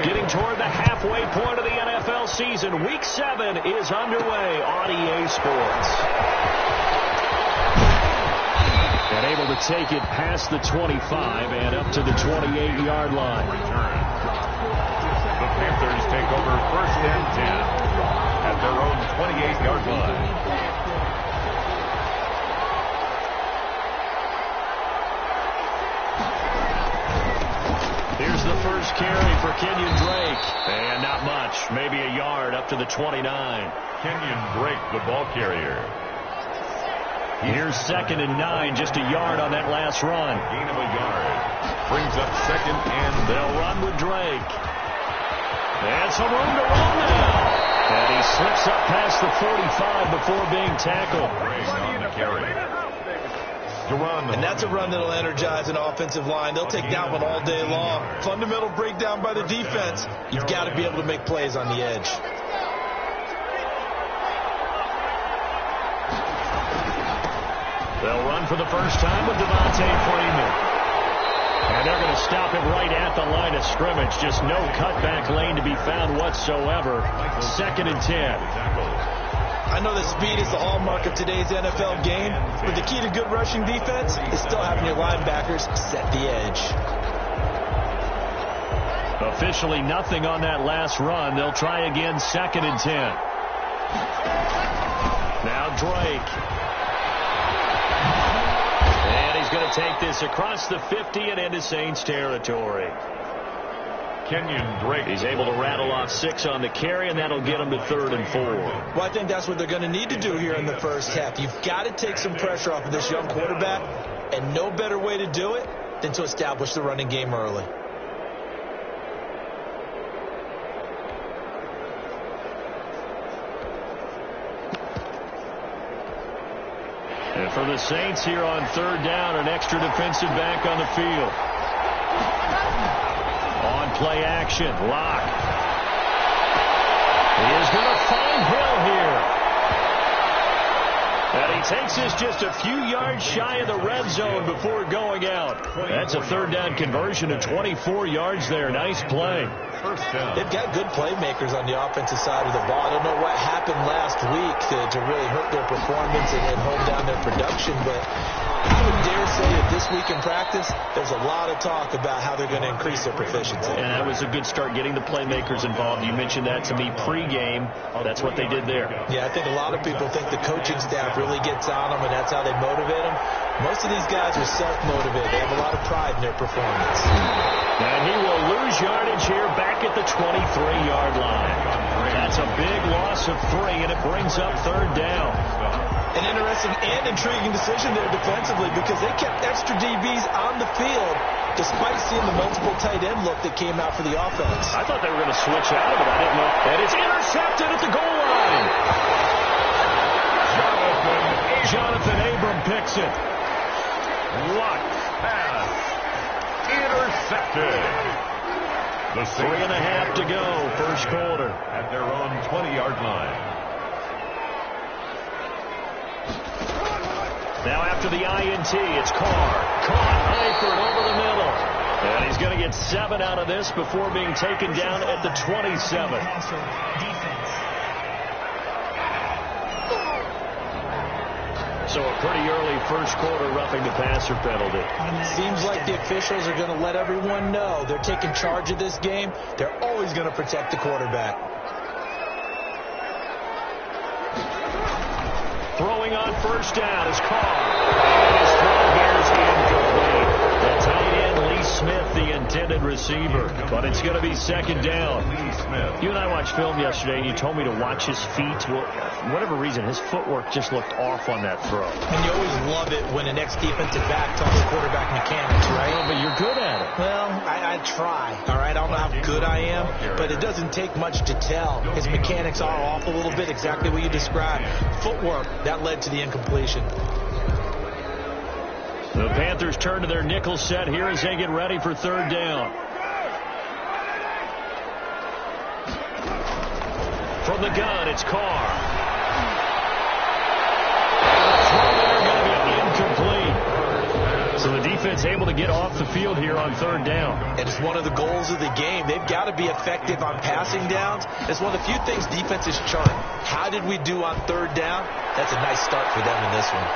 Getting toward the halfway point of the NFL season, Week 7 is underway on EA Sports. And able to take it past the 25 and up to the 28-yard line. The Panthers take over 1st and 10 at their own 28-yard line. Here's the first carry for Kenyon Drake. And not much. Maybe a yard up to the 29. Kenyon Drake, the ball carrier. Here's 2nd and 9. Just a yard on that last run. Gain of a yard. Brings up 2nd and they'll run with Drake. And some room to run now. And he slips up past the 45 before being tackled. Drake on the carry. And that's a run that'll energize an offensive line. They'll take that one all day long. Fundamental breakdown by the defense. You've got to be able to make plays on the edge. They'll run for the first time with Devontae Freeman. And they're going to stop it right at the line of scrimmage. Just no cutback lane to be found whatsoever. 2nd and 10. I know that speed is the hallmark of today's NFL game, but the key to good rushing defense is still having your linebackers set the edge. Officially nothing on that last run. They'll try again 2nd and 10. Now Drake. And he's going to take this across the 50 and into Saints territory. Kenyon Drake. He's able to rattle off 6 on the carry, and that'll get him to 3rd and 4. Well, I think that's what they're going to need to do here in the first half. You've got to take some pressure off of this young quarterback, and no better way to do it than to establish the running game early. And for the Saints here on 3rd down, an extra defensive back on the field. On play action, Lock. He is going to find Hill here. And he takes this just a few yards shy of the red zone before going out. That's a 3rd down conversion of 24 yards there. Nice play. They've got good playmakers on the offensive side of the ball. I don't know what happened last week to really hurt their performance and hold down their production, but I would dare say that this week in practice, there's a lot of talk about how they're going to increase their proficiency. And that was a good start getting the playmakers involved. You mentioned that to me pregame. That's what they did there. Yeah, I think a lot of people think the coaching staff really gets on them, and that's how they motivate them. Most of these guys are self-motivated. They have a lot of pride in their performance. And he will lose yardage here back at the 23-yard line. That's a big loss of 3, and it brings up 3rd down. An interesting and intriguing decision there defensively because they kept extra DBs on the field despite seeing the multiple tight end look that came out for the offense. I thought they were going to switch out of it. I didn't know. And it's intercepted at the goal line. Jonathan Abram picks it. What pass. Intercepted. The 3.5 to go, first quarter. At their own 20-yard line. Now after the INT, it's Carr. Caught Eifert over the middle. And he's going to get 7 out of this before being taken down at the 27. So a pretty early first quarter roughing the passer penalty. Seems like the officials are going to let everyone know they're taking charge of this game. They're always going to protect the quarterback. Throwing on first down is Carr. And his throw here is incomplete. The tight end, Lee Smith, the intended receiver. But it's going to be 2nd down. You and I watched film yesterday, and you told me to watch his feet. Well, for whatever reason, his footwork just looked off on that throw. And you always love it when an ex-defensive back talks quarterback mechanics, right? Well, but you're good at it. Well, I try, all right? I don't know how good I am, but it doesn't take much to tell. His mechanics are off a little bit, exactly what you described. Footwork, that led to the incompletion. The Panthers turn to their nickel set here as they get ready for 3rd down. From the gun, it's Carr. And the throw there going to be incomplete. So the defense defense able to get off the field here on third down. And it's one of the goals of the game. They've got to be effective on passing downs. It's one of the few things defenses chart. How did we do on third down? That's a nice start for them in this one.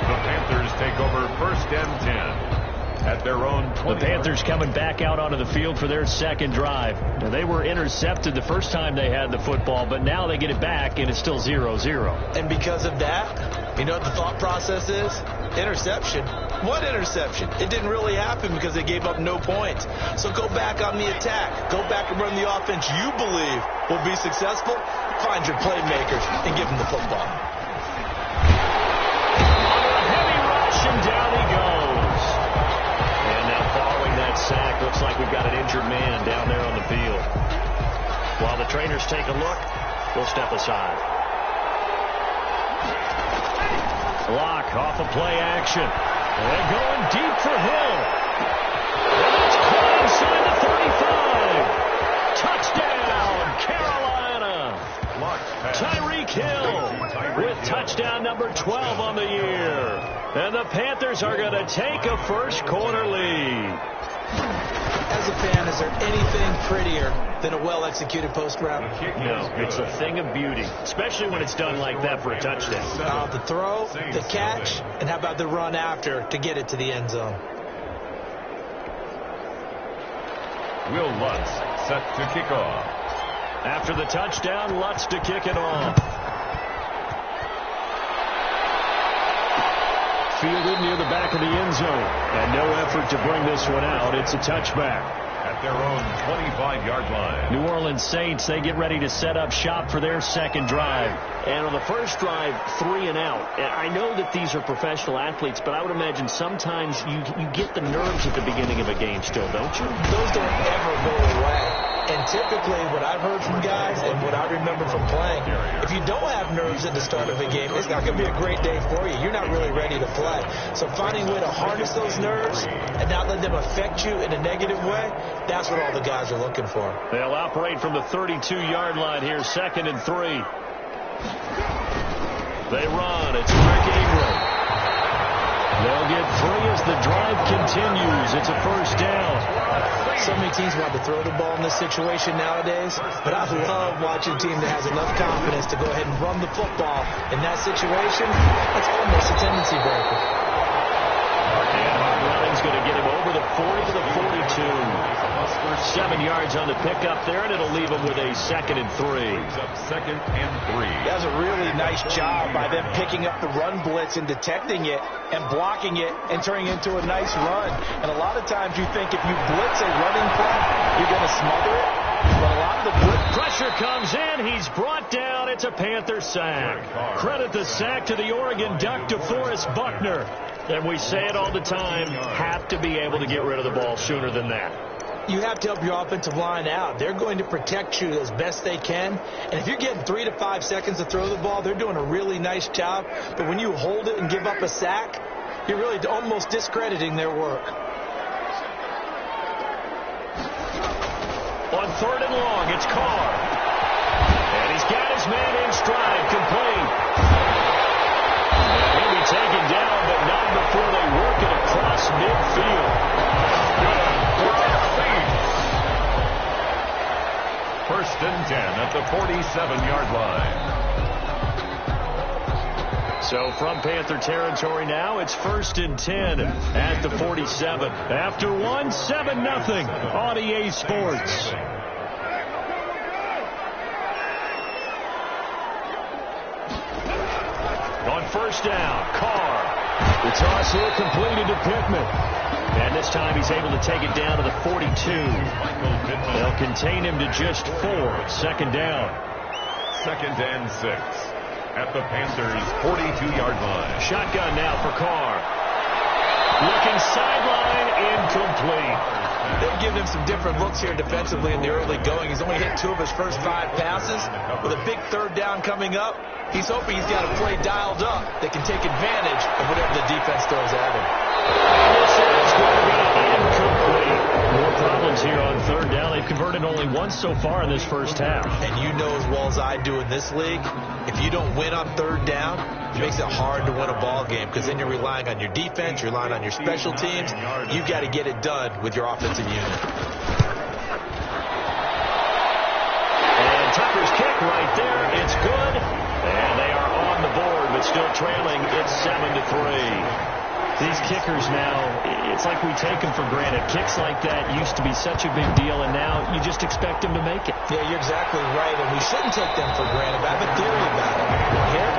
The Panthers take over first and 10. At their own 20. The Panthers coming back out onto the field for their second drive. Now, they were intercepted the first time they had the football, but now they get it back, and it's still 0-0. And because of that, you know what the thought process is? Interception. What interception? It didn't really happen because they gave up no points. So go back on the attack. Go back and run the offense you believe will be successful. Find your playmakers and give them the football. Under a heavy rush, and down he goes. Following that sack, looks like we've got an injured man down there on the field. While the trainers take a look, we'll step aside. Block off of play action. And going deep for Hill. And it's caught inside the 35. Touchdown, Carolina. Tyreek Hill with touchdown number 12 on the year. And the Panthers are going to take a first quarter lead. As a fan, is there anything prettier than a well-executed post route? No, it's a thing of beauty, especially when it's done like that for a touchdown. The throw, the catch, and how about the run after to get it to the end zone? Will Lutz set to kick off. After the touchdown, Lutz to kick it off. Fielded near the back of the end zone. And no effort to bring this one out. It's a touchback. At their own 25-yard line. New Orleans Saints, they get ready to set up shop for their second drive. And on the first drive, 3 and out. And I know that these are professional athletes, but I would imagine sometimes you get the nerves at the beginning of a game still, don't you? Those don't ever go away. And typically what I've heard from guys and what I remember from playing, if you don't have nerves at the start of a game, it's not going to be a great day for you. You're not really ready to play. So finding a way to harness those nerves and not let them affect you in a negative way, that's what all the guys are looking for. They'll operate from the 32-yard line here, 2nd and 3. They run. It's Rick Ingram. They'll get 3 as the drive continues. It's a first down. So many teams want to throw the ball in this situation nowadays, but I love watching a team that has enough confidence to go ahead and run the football. In that situation, that's almost a tendency breaker. And running's going to get him over the 40 to the 42. 7 yards on the pickup there, and it'll leave him with a 2nd and 3. Second and 3. That was a really nice job by them picking up the run blitz and detecting it and blocking it and turning it into a nice run. And a lot of times you think if you blitz a running play, you're going to smother it. But a lot of the blitz pressure comes in. He's brought down. It's a Panther sack. Credit the sack to the Oregon Duck, DeForest Buckner. And we say it all the time, have to be able to get rid of the ball sooner than that. You have to help your offensive line out. They're going to protect you as best they can. And if you're getting 3 to 5 seconds to throw the ball, they're doing a really nice job. But when you hold it and give up a sack, you're really almost discrediting their work. On 3rd and long, it's Carr. And he's got his man in stride, complete. And he'll be taken down, but not before they work it across midfield. First and 10 at the 47-yard line. So from Panther territory now, it's 1st and 10 at the 47. After 1, 7-0 on EA Sports. On first down, Carr. The toss here completed to Pittman. And this time he's able to take it down to the 42. They'll contain him to just 4. 2nd down. 2nd and 6 at the Panthers' 42-yard line. Shotgun now for Carr. Looking sideline, incomplete. They've given him some different looks here defensively in the early going. He's only hit 2 of his first 5 passes. With a big 3rd down coming up, he's hoping he's got a play dialed up that can take advantage of whatever the defense throws at him. This is going to be incomplete. More problems here on 3rd down. They've converted only once so far in this first half. And you know as well as I do in this league, if you don't win on 3rd down, It makes it hard to win a ball game because then you're relying on your defense, you're relying on your special teams. You've got to get it done with your offensive unit. And Tucker's kick right there. It's good. And they are on the board, but still trailing. It's 7-3. These kickers now, it's like we take them for granted. Kicks like that used to be such a big deal, and now you just expect them to make it. Yeah, you're exactly right, and we shouldn't take them for granted. But I have a theory about it. Here,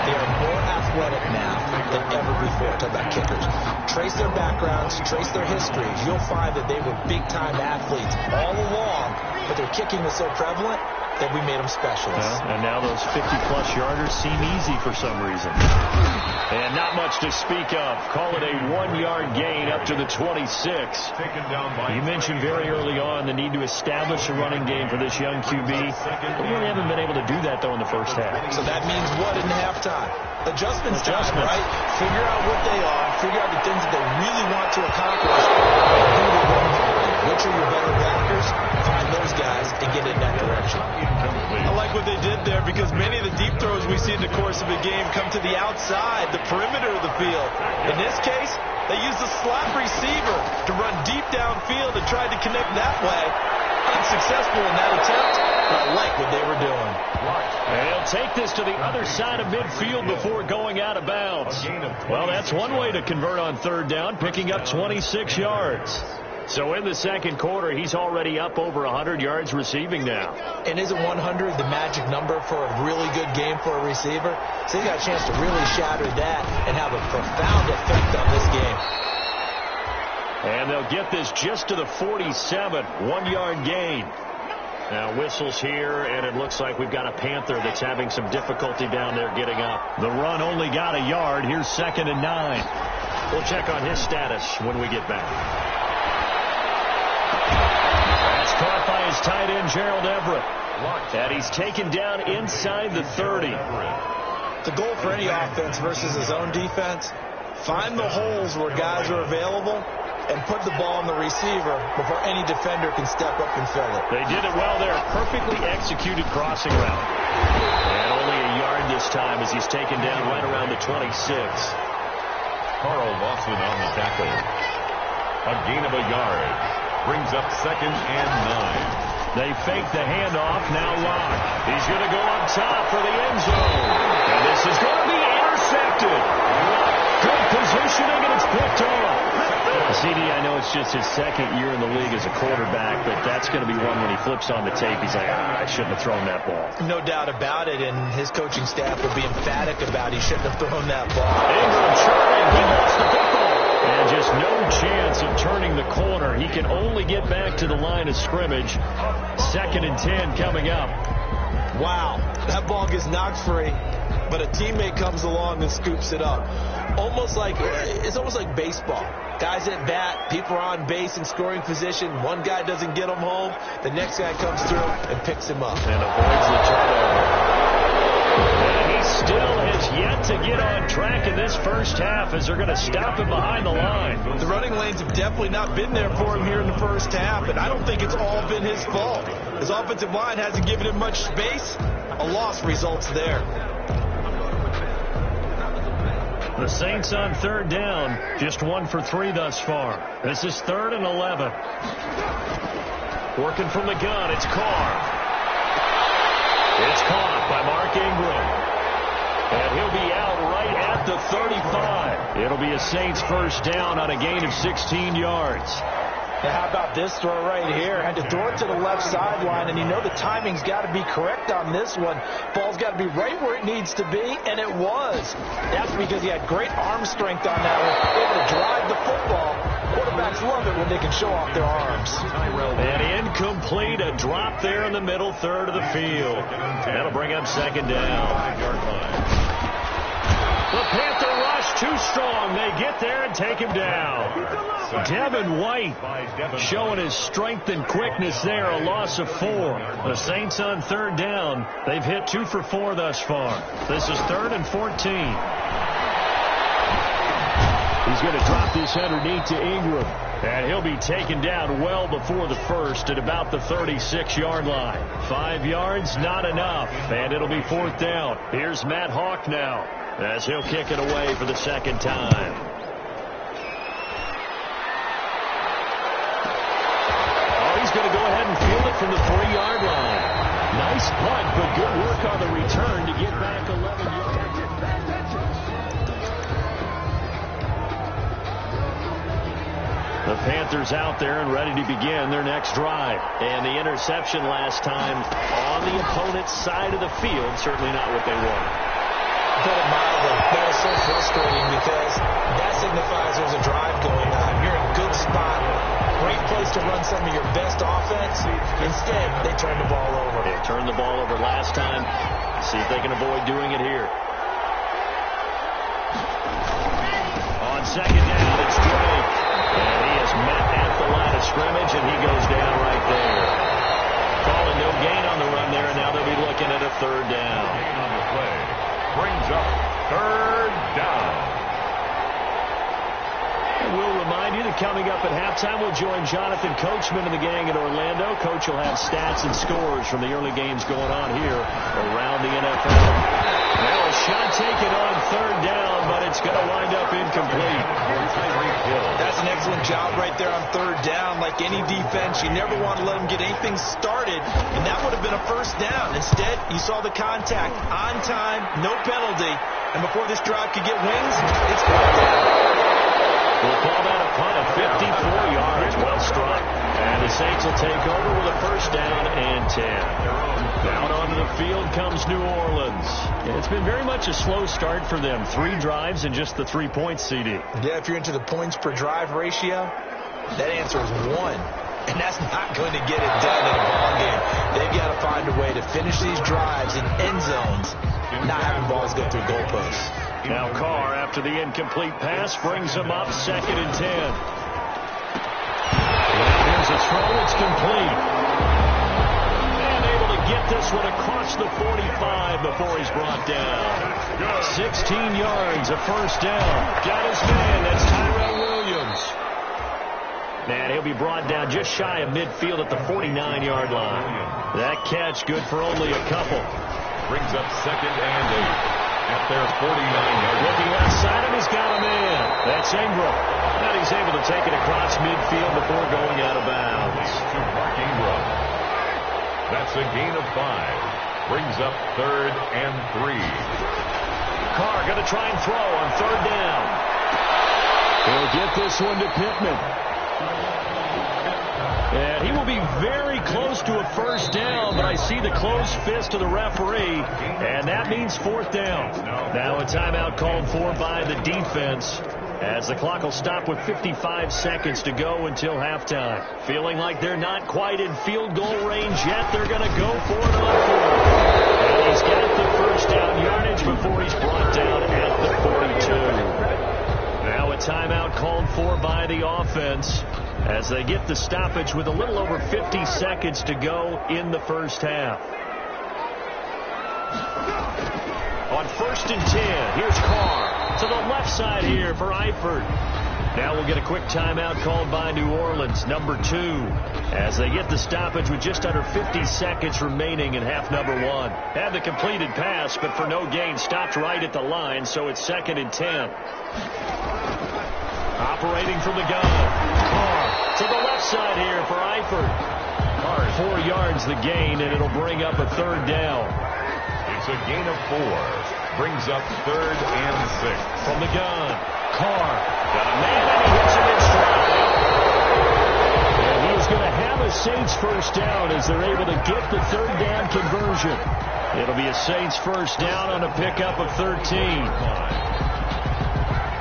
they are more athletic now than ever before. Talk about kickers. Trace their backgrounds, trace their histories. You'll find that they were big-time athletes all along, but their kicking was so prevalent that we made them specialists. And now those 50-plus yarders seem easy for some reason. And not much to speak of. Call it a 1-yard gain up to the 26. You mentioned very early on the need to establish a running game for this young QB. We really haven't been able to do that, though, in the first half. So that means what in halftime? Adjustments time, right? Figure out what they are. Figure out the things that they really want to accomplish. Which are your better blockers? Find those guys and get in that direction. I like what they did there because many of the deep throws we see in the course of a game come to the outside, the perimeter of the field. In this case, they used a slot receiver to run deep downfield and tried to connect that way. Unsuccessful in that attempt, but I like what they were doing. And he'll take this to the other side of midfield before going out of bounds. Well, that's one way to convert on third down, picking up 26 yards. So in the second quarter, he's already up over 100 yards receiving now. And isn't 100 the magic number for a really good game for a receiver? So he's got a chance to really shatter that and have a profound effect on this game. And they'll get this just to the 47, 1-yard gain. Now whistles here, and it looks like we've got a Panther that's having some difficulty down there getting up. The run only got a yard. Here's 2nd and 9. We'll check on his status when we get back. That's caught by his tight end, Gerald Everett. And he's taken down inside the 30. The goal for any offense versus his own defense, find the holes where guys are available and put the ball on the receiver before any defender can step up and fill it. They did it well there. Perfectly executed crossing route. And only a yard this time as he's taken down right around the 26. Carl Lawson on the tackle. A gain of a yard. Brings up 2nd and 9. They fake the handoff. Now Locke. He's going to go up top for the end zone. And this is going to be intercepted. Good positioning, and it's picked off. CD, I know it's just his second year in the league as a quarterback, but that's going to be one when he flips on the tape. He's like, I shouldn't have thrown that ball. No doubt about it, and his coaching staff will be emphatic about he shouldn't have thrown that ball. Ingram charging. He lost the football. And just no chance of turning the corner. He can only get back to the line of scrimmage. 2nd and 10 coming up. Wow, that ball gets knocked free, but a teammate comes along and scoops it up. It's almost like baseball. Guys at bat, people are on base in scoring position. One guy doesn't get him home. The next guy comes through and picks him up. And avoids the turnover. And he still has yet to get on track in this first half as they're going to stop him behind the line. The running lanes have definitely not been there for him here in the first half, and I don't think it's all been his fault. His offensive line hasn't given him much space. A loss results there. The Saints on third down, just 1 for 3 thus far. This is 3rd and 11. Working from the gun, it's Carr. It's caught by Mark Ingram. And he'll be out right at the 35. It'll be a Saints first down on a gain of 16 yards. Now, how about this throw right here? Had to throw it to the left sideline, and you know the timing's got to be correct on this one. Ball's got to be right where it needs to be, and it was. That's because he had great arm strength on that one, able to drive the football. Quarterbacks love it when they can show off their arms. And incomplete, a drop there in the middle third of the field. That'll bring up 2nd down. The Panther rush too strong. They get there and take him down. Devin White showing his strength and quickness there, a loss of 4. The Saints on third down. They've hit 2 for 4 thus far. This is 3rd and 14. He's going to drop this underneath to Ingram. And he'll be taken down well before the first at about the 36-yard line. 5 yards, not enough. And it'll be 4th down. Here's Matt Hawk now as he'll kick it away for the second time. Oh, he's going to go ahead and field it from the 3-yard line. Nice punt, but good work on the return to get back 11 yards. The Panthers out there and ready to begin their next drive. And the interception last time on the opponent's side of the field, certainly not what they wanted. Put it mildly, that was so frustrating because that signifies there's a drive going on. You're in a good spot. Great place to run some of your best offense. Instead, they turn the ball over. They turned the ball over last time. See if they can avoid doing it here. On second down, it's Drake. And he is met at the line of scrimmage, and he goes down right there. Calling no gain on the run there, and now they'll be looking at a 3rd down. Gain on the play brings up 3rd down. And we'll remind you that coming up at halftime, we'll join Jonathan Coachman and the gang in Orlando. Coach will have stats and scores from the early games going on here around the NFL. Now a shot taken on 3rd down, but it's going to wind up incomplete. That's an excellent job right there on 3rd down. Like any defense, you never want to let them get anything started, and that would have been a 1st down. Instead, you saw the contact on time, no penalty, and before this drive could get wings, it's 4th down. We'll call that a punt of 54 yards, well struck. And the Saints will take over with a 1st down and 10. Down onto the field comes New Orleans. It's been very much a slow start for them. 3 drives and just the 3 points, CD. Yeah, if you're into the points per drive ratio, that answer is 1. And that's not going to get it done in a ball game. They've got to find a way to finish these drives in end zones, not having balls go through goalposts. Now Carr, after the incomplete pass, brings him up 2nd and 10. And here's a throw. It's complete. And able to get this one across the 45 before he's brought down. 16 yards, a 1st down. Got his man. That's Tyrell Williams. And he'll be brought down just shy of midfield at the 49-yard line. That catch good for only a couple. Brings up 2nd and 8. At their 49-yard line. Looking outside him, he's got a man. That's Ingram. And he's able to take it across midfield before going out of bounds. To Mark Ingram. That's a gain of 5. Brings up 3rd and 3. Carr going to try and throw on 3rd down. He'll get this one to Pittman. And he will be very close to a 1st down, but I see the closed fist of the referee, and that means 4th down. Now a timeout called for by the defense, as the clock will stop with 55 seconds to go until halftime. Feeling like they're not quite in field goal range yet, they're going to go for it on 4th. And he's got the 1st down yardage before he's brought down at the 42. Now a timeout called for by the offense, as they get the stoppage with a little over 50 seconds to go in the 1st half. On 1st and 10, here's Carr to the left side here for Eifert. Now we'll get a quick timeout called by New Orleans, number 2, as they get the stoppage with just under 50 seconds remaining in half number 1. Had the completed pass, but for no gain, stopped right at the line, so it's 2nd and 10. Operating from the gun. Carr to the left side here for Eifert. Carr 4 yards the gain, and it'll bring up a 3rd down. It's a gain of 4. Brings up 3rd and 6. From the gun. Carr got a man, and he hits him in stride. And he's going to have a Saints 1st down as they're able to get the 3rd down conversion. It'll be a Saints 1st down on a pickup of 13.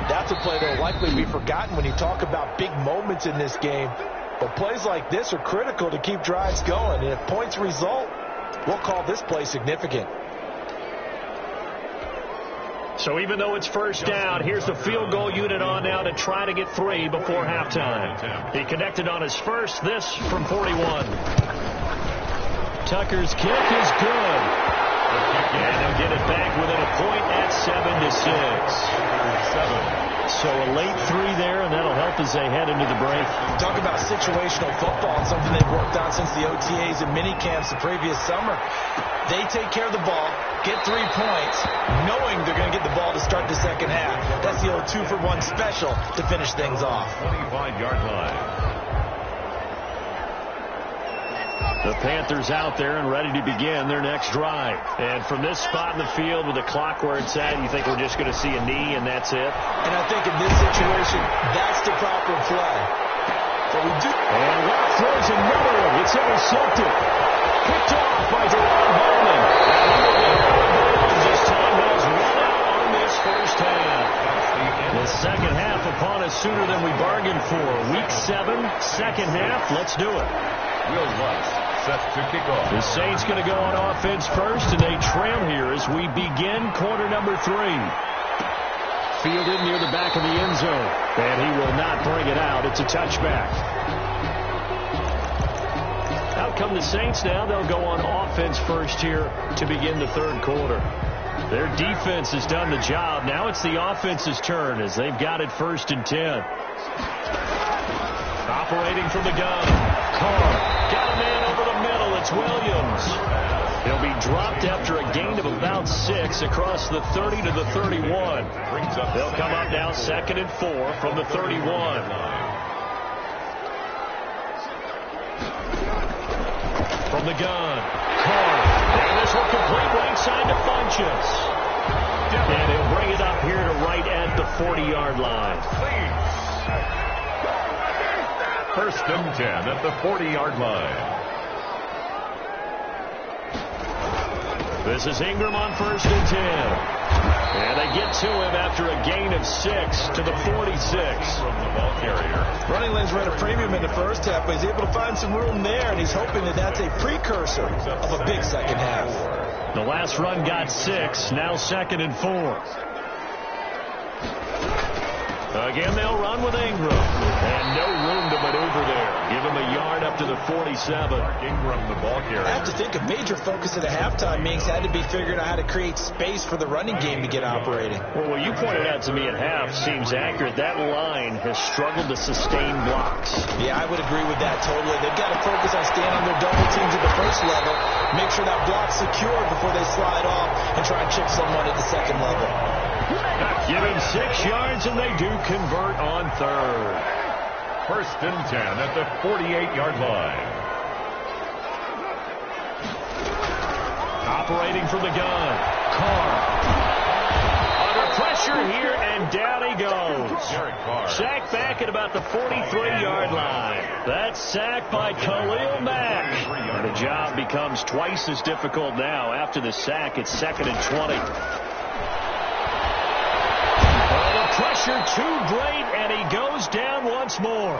That's a play that will likely be forgotten when you talk about big moments in this game. But plays like this are critical to keep drives going. And if points result, we'll call this play significant. So even though it's 1st down, here's the field goal unit on now to try to get 3 before halftime. He connected on his first, this from 41. Tucker's kick is good. And they'll get it back within a point at 7-6. So a late 3 there, and that'll help as they head into the break. Talk about situational football, and something they've worked on since the OTAs and mini camps the previous summer. They take care of the ball, get 3 points, knowing they're going to get the ball to start the second half. That's the old 2-for-1 special to finish things off. 25-yard line. The Panthers out there and ready to begin their next drive. And from this spot in the field with the clock where it's at, you think we're just going to see a knee and that's it? And I think in this situation, that's the proper play. But we do. And Watt throws another one. It's intercepted. Picked off by Deron Bowman. As time has run out on this first half. The second half upon us sooner than we bargained for. Week 7, second half. Let's do it. Will Lutz set to kick off. The Saints going to go on offense first, and they trail here as we begin quarter number 3. Fielded near the back of the end zone, and he will not bring it out. It's a touchback. Out come the Saints now. They'll go on offense first here to begin the third quarter. Their defense has done the job. Now it's the offense's turn as they've got it 1st and 10. Operating from the gun. Carr got a man over the middle. It's Williams. He'll be dropped after a gain of about 6 across the 30 to the 31. They'll come up now 2nd and 4 from the 31. From the gun. Carr. And this will complete right side to Funchess. And he'll bring it up here to right at the 40-yard line. 1st and 10 at the 40-yard line. This is Ingram on 1st and 10. And they get to him after a gain of 6 to the 46. From the ball carrier. Running lanes ran a premium in the first half, but he's able to find some room there, and he's hoping that that's a precursor of a big second half. The last run got 6, now 2nd and 4. Again, they'll run with Ingram. And no room to maneuver there. Give him a yard up to the 47. Ingram, the ball carrier. I have to think a major focus at the halftime meetings had to be figuring out how to create space for the running game to get operating. Well, what you pointed out to me at half seems accurate. That line has struggled to sustain blocks. Yeah, I would agree with that totally. They've got to focus on staying on their double teams at the first level, make sure that block's secure before they slide off, and try and chip someone at the second level. Give him 6 yards, and they do convert on 3rd. 1st and 10 at the 48-yard line. Operating from the gun. Carr. Under pressure here, and down he goes. Sacked back at about the 43-yard line. That's sacked by Khalil Mack. And the job becomes twice as difficult now. After the sack, it's 2nd and 20. Pressure too great, and he goes down once more.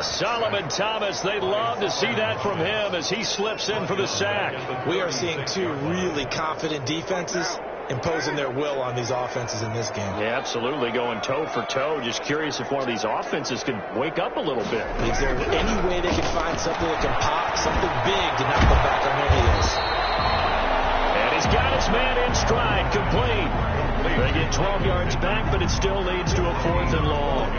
Solomon Thomas, they'd love to see that from him as he slips in for the sack. We are seeing 2 really confident defenses imposing their will on these offenses in this game. Yeah, absolutely, going toe for toe. Just curious if one of these offenses can wake up a little bit. Is there any way they can find something that can pop, something big to knock them back on their heels? And he's got his man in stride, complete. They get 12 yards back, but it still leads to a 4th and long.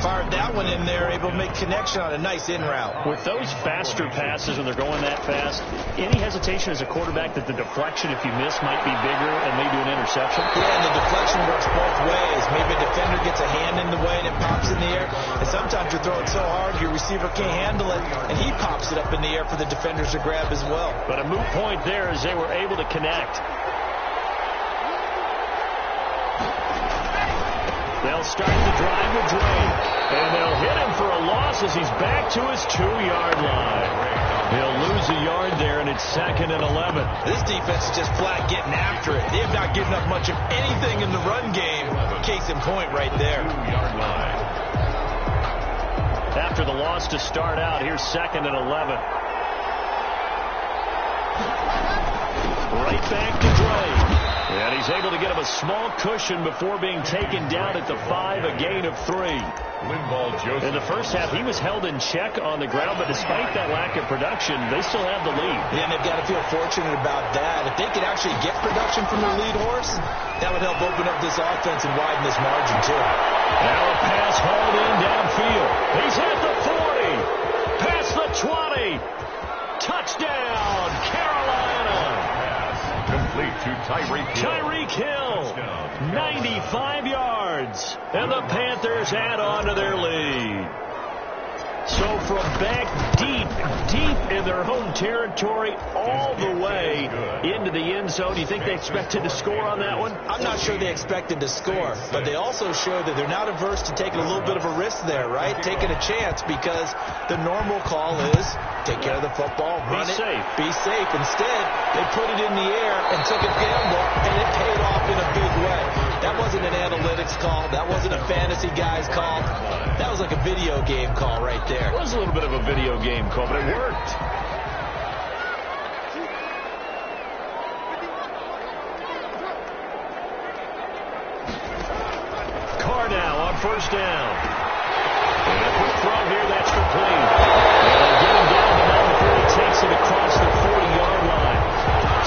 Fired that one in there, able to make connection on a nice in route. With those faster passes, when they're going that fast, any hesitation as a quarterback that the deflection, if you miss, might be bigger and lead to an interception? Yeah, and the deflection works both ways. Maybe a defender gets a hand in the way and it pops in the air. And sometimes you're throwing so hard your receiver can't handle it, and he pops it up in the air for the defenders to grab as well. But a moot point there as they were able to connect. They'll start the drive with Drake. And they'll hit him for a loss as he's back to his 2-yard line. He'll lose a yard there, and it's 2nd and 11. This defense is just flat getting after it. They have not given up much of anything in the run game. Case in point right there. 2-yard line. After the loss to start out, here's 2nd and 11. Right back to Drake. And he's able to get him a small cushion before being taken down at the 5, a gain of 3. In the first half, he was held in check on the ground, but despite that lack of production, they still have the lead. Yeah, and they've got to feel fortunate about that. If they could actually get production from their lead horse, that would help open up this offense and widen this margin, too. Now a pass hauled in downfield. He's at the 40, past the 20. Touchdown, Carolina. Complete to Tyreek Hill. Tyreek Hill, 95 yards. And the Panthers add on to their lead. So from back deep in their home territory all the way into the end zone, do you think they expected to score on that one? I'm not sure they expected to score, but they also showed that they're not averse to taking a little bit of a risk there, right? Taking a chance, because the normal call is take care of the football, run it, be safe. Instead, they put it in the air and took a gamble, and it paid off in a big way. That wasn't an analytics call. That wasn't a fantasy guy's call. That was like a video game call right there. It was a little bit of a video game call, but it worked. Carr now on first down. And a quick throw here, that's complete. And get him down to number 3. Takes it across the 40-yard line.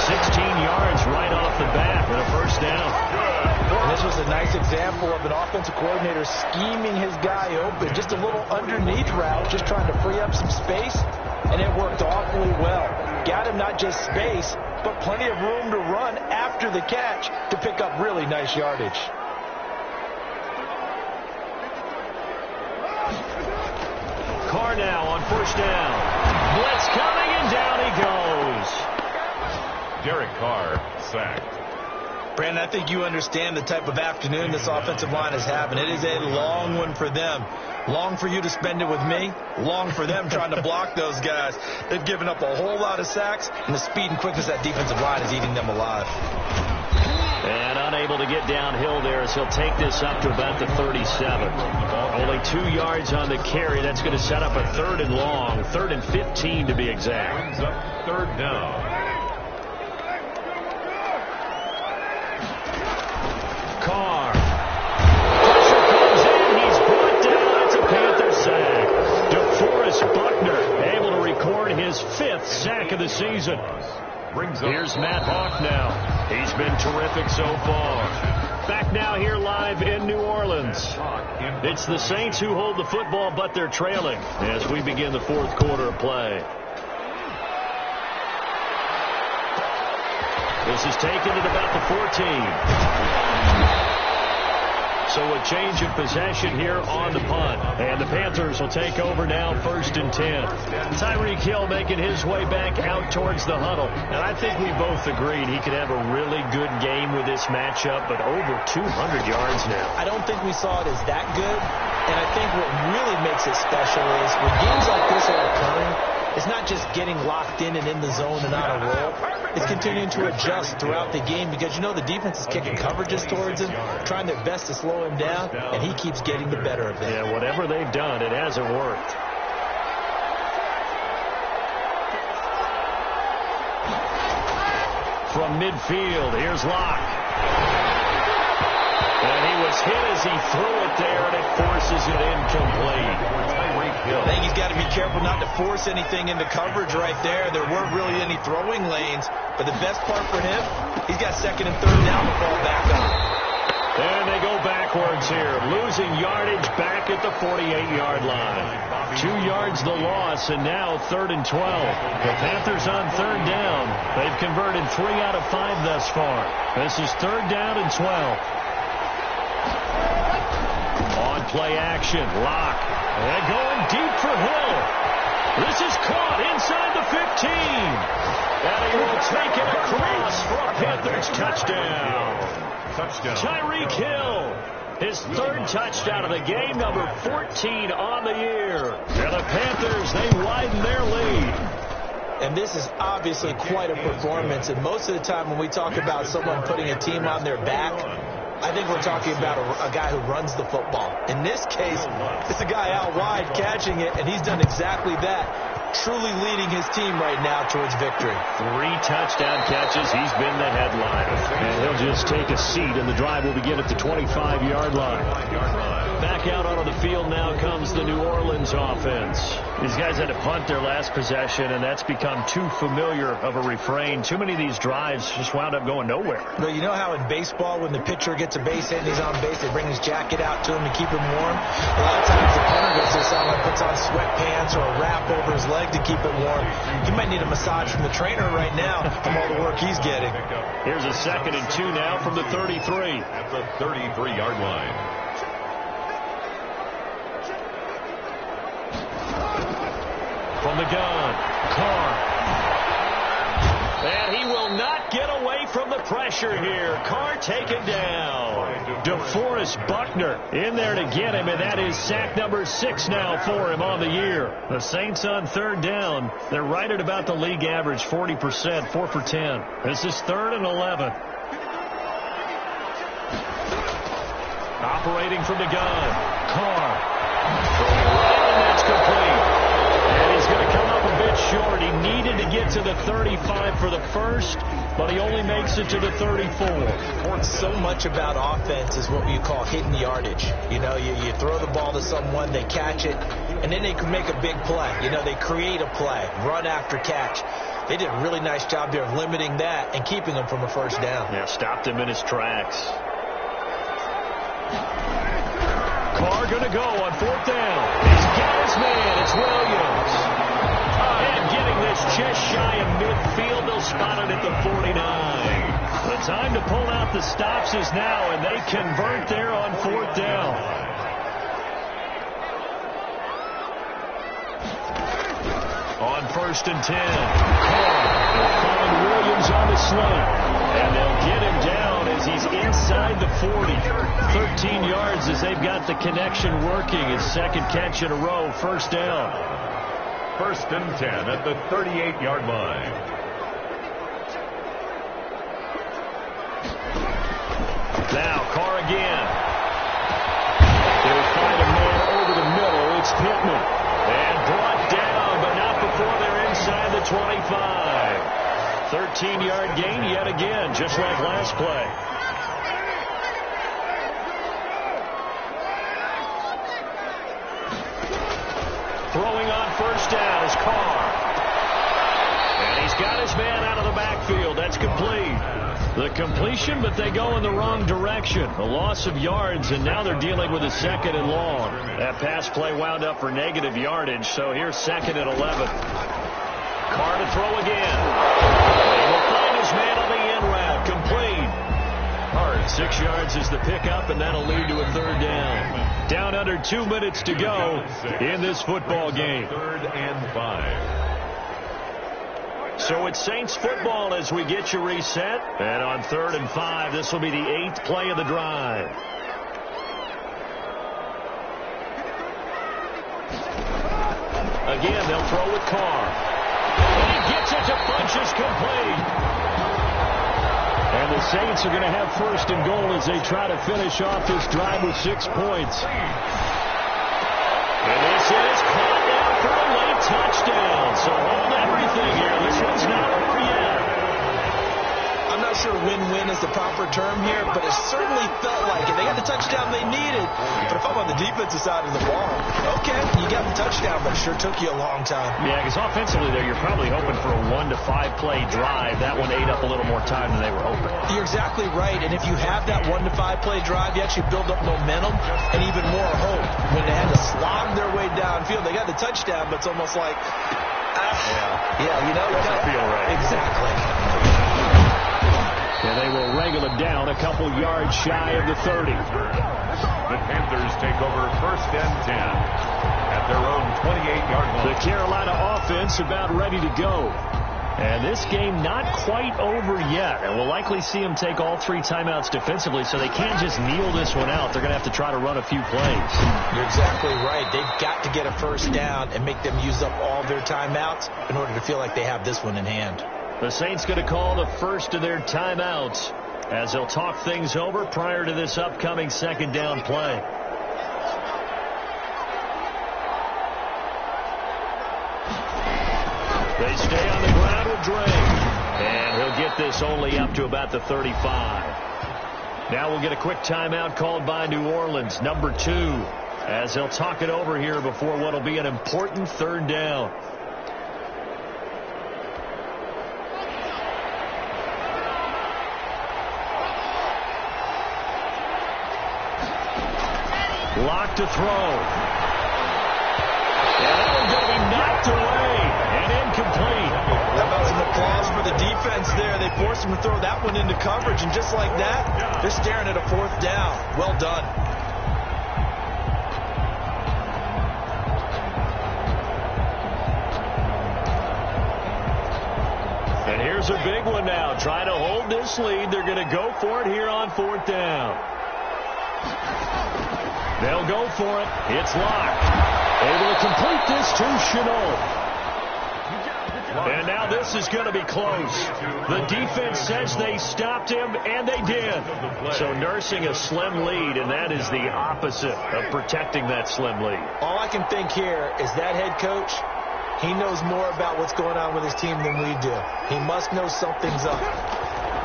16 yards right off the bat and a first down. And this was a nice example of an offensive coordinator scheming his guy open. Just a little underneath route, just trying to free up some space, and it worked awfully well. Got him not just space, but plenty of room to run after the catch to pick up really nice yardage. Carr now on first down. Blitz coming, and down he goes. Derek Carr sacked. Brandon, I think you understand the type of afternoon this offensive line is having. It is a long one for them. Long for you to spend it with me. Long for them trying to block those guys. They've given up a whole lot of sacks, and the speed and quickness of that defensive line is eating them alive. And unable to get downhill there as he'll take this up to about the 37. Only 2 yards on the carry. That's going to set up a 3rd and long. 3rd and 15 to be exact. Brings up 3rd down. Carr. Pressure comes in. He's brought down. It's a Panther sack. DeForest Buckner able to record his 5th sack of the season. Here's Matt Hawk now. He's been terrific so far. Back now here live in New Orleans. It's the Saints who hold the football, but they're trailing as we begin the 4th quarter of play. This is taken at about the 14. So a change of possession here on the punt. And the Panthers will take over now 1st and 10. Tyreek Hill making his way back out towards the huddle. And I think we both agreed he could have a really good game with this matchup, but over 200 yards now. I don't think we saw it as that good. And I think what really makes it special is when games like this are occurring, it's not just getting locked in and in the zone and on a roll. It's continuing to adjust throughout the game because, you know, the defense is kicking coverages towards him, trying their best to slow him down, and he keeps getting the better of them. Yeah, whatever they've done, it hasn't worked. From midfield, here's Locke. And he was hit as he threw it there, and it forces it incomplete. I think he's got to be careful not to force anything into coverage right there. There weren't really any throwing lanes, but the best part for him, he's got 2nd and 3rd down to fall back on. And they go backwards here, losing yardage back at the 48-yard line. 2 yards the loss, and now 3rd and 12. The Panthers on 3rd down. They've converted 3 out of 5 thus far. This is 3rd down and 12. On play action, Locke. And going deep for Hill. This is caught inside the 15. And he will take it across for a Panthers touchdown. Tyreek Hill, his 3rd touchdown of the game, number 14 on the year. And the Panthers, they widen their lead. And this is obviously quite a performance. And most of the time when we talk about someone putting a team on their back, I think we're talking about a guy who runs the football. In this case, it's a guy out wide catching it, and he's done exactly that. truly leading his team right now towards victory. 3 touchdown catches. He's been the headliner. And he'll just take a seat, and the drive will begin at the 25-yard line. Back out onto the field now comes the New Orleans offense. These guys had to punt their last possession, and that's become too familiar of a refrain. Too many of these drives just wound up going nowhere. Well, you know how in baseball, when the pitcher gets a base hit and he's on base, they bring his jacket out to him to keep him warm? A lot of times the punter goes to someone, puts on sweatpants or a wrap over his leg to keep it warm. He might need a massage from the trainer right now from all the work he's getting. Here's a 2nd and 2 now from the 33. At the 33-yard line. From the gun, Carr. And he will not get away from the pressure here. Carr taken down. DeForest Buckner in there to get him, and that is sack number 6 now for him on the year. The Saints on 3rd down. They're right at about the league average, 40%, 4 for 10. This is 3rd and 11. Operating from the gun, Carr. And that's complete. And he's going to come up a bit short. He needed to get to the 35 for the first, but he only makes it to the 34. So much about offense is what you call hidden yardage. You know, you throw the ball to someone, they catch it, and then they can make a big play. You know, they create a play, run after catch. They did a really nice job there of limiting that and keeping him from a first down. Yeah, stopped him in his tracks. Carr going to go on 4th down. He's got his man. It's Williams. And getting this just shy of midfield. They'll spot it at the 49. The time to pull out the stops is now, and they convert there on 4th down. On 1st and 10. Carr will find Williams on the slant. And they'll get him down as he's inside the 40. 13 yards as they've got the connection working. His 2nd catch in a row, 1st down. 1st and 10 at the 38-yard line. Now Carr again. They'll find a man over the middle. It's Pittman. And brought down, but not before they're inside the 25. 13-yard gain yet again, just like last play. Throwing on 1st down is Carr. And he's got his man out of the backfield. That's complete. The completion, but they go in the wrong direction. A loss of yards, and now they're dealing with a 2nd and long. That pass play wound up for negative yardage, so here's 2nd and 11. Carr to throw again. He will find his man on the in route. Complete. Hard. 6 yards is the pickup, and that'll lead to a 3rd down. Down under 2 minutes to go in this football game. 3rd and 5. So it's Saints football as we get you reset. And on 3rd and 5, this will be the 8th play of the drive. Again, they'll throw with Carr. And he gets it to Funchess, complete. And the Saints are going to have 1st and goal as they try to finish off this drive with 6 points. And this is caught down for a late touchdown. So hold everything here. This one's not over yet. I'm not sure win-win is the proper term here, but it certainly felt like it. They got the touchdown they needed. But if I'm on the defensive side of the ball, okay, you got the touchdown, but it sure took you a long time. Yeah, because offensively there, you're probably hoping for a 1 to 5 play drive. That one ate up a little more time than they were hoping. You're exactly right. And if you have that 1 to 5 play drive, you actually build up momentum and even more hope. When they had to slog their way downfield, they got the touchdown, but it's almost like, you know, doesn't feel right. Exactly. And they will wrangle it down a couple yards shy of the 30. The Panthers take over 1st and 10 at their own 28-yard line. The Carolina offense about ready to go. And this game not quite over yet. And we'll likely see them take all 3 timeouts defensively, so they can't just kneel this one out. They're going to have to try to run a few plays. You're exactly right. They've got to get a 1st down and make them use up all their timeouts in order to feel like they have this one in hand. The Saints going to call the first of their timeouts as they'll talk things over prior to this upcoming 2nd down play. They stay on the ground with Drake. And he'll get this only up to about the 35. Now we'll get a quick timeout called by New Orleans, number 2, as they'll talk it over here before what will be an important third down. Lock to throw. And that one's going to be knocked away and incomplete. How about some applause for the defense there? They forced him to throw that one into coverage, and just like that, they're staring at a 4th down. Well done. And here's a big one now. Trying to hold this lead. They're going to go for it here on 4th down. They'll go for it. It's locked. Able to complete this to Chenault. And now this is going to be close. The defense says they stopped him, and they did. So nursing a slim lead, and that is the opposite of protecting that slim lead. All I can think here is that head coach, he knows more about what's going on with his team than we do. He must know something's up.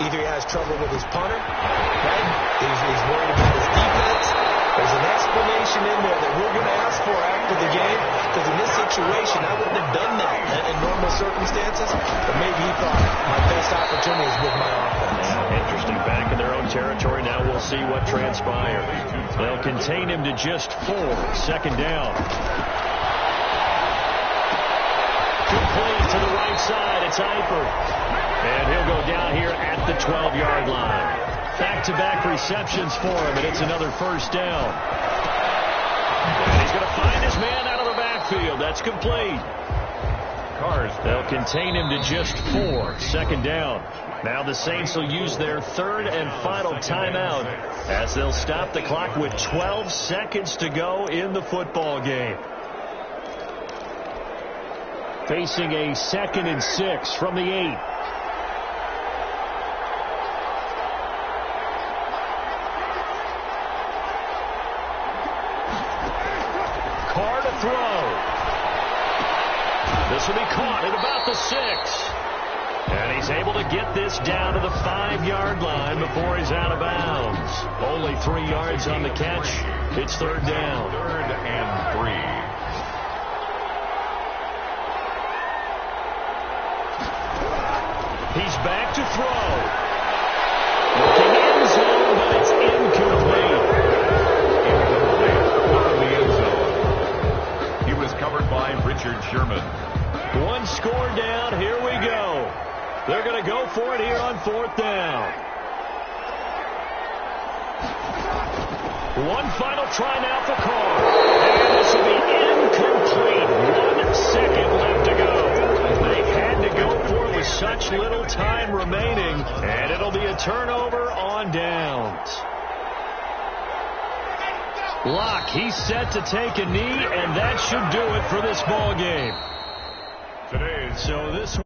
Either he has trouble with his punter, right? He's worried about his defense. There's an explanation in there that we're going to ask for after the game, because in this situation, I wouldn't have done that in normal circumstances, but maybe he thought my best opportunity is with my offense. Interesting. Back in their own territory. Now we'll see what transpires. They'll contain him to just 4. 2nd down. Complete to the right side. It's Eifert. And he'll go down here at the 12-yard line. Back-to-back receptions for him, and it's another 1st down. And he's going to find his man out of the backfield. That's complete. They'll contain him to just 4. 2nd down. Now the Saints will use their 3rd and final timeout as they'll stop the clock with 12 seconds to go in the football game. Facing a 2nd and 6 from the 8. Throw. This will be caught at about the 6. And he's able to get this down to the 5-yard line before he's out of bounds. Only 3 yards on the catch. It's 3rd down. 3rd and 3. He's back to throw. Looking end zone, but it's incomplete. Covered by Richard Sherman. 1 score down. Here we go. They're going to go for it here on 4th down. One final try now for Carr. And this will be incomplete. 1 second left to go. They had to go for it with such little time remaining. And it'll be a turnover on downs. Locke, he's set to take a knee, and that should do it for this ball game. Today, so this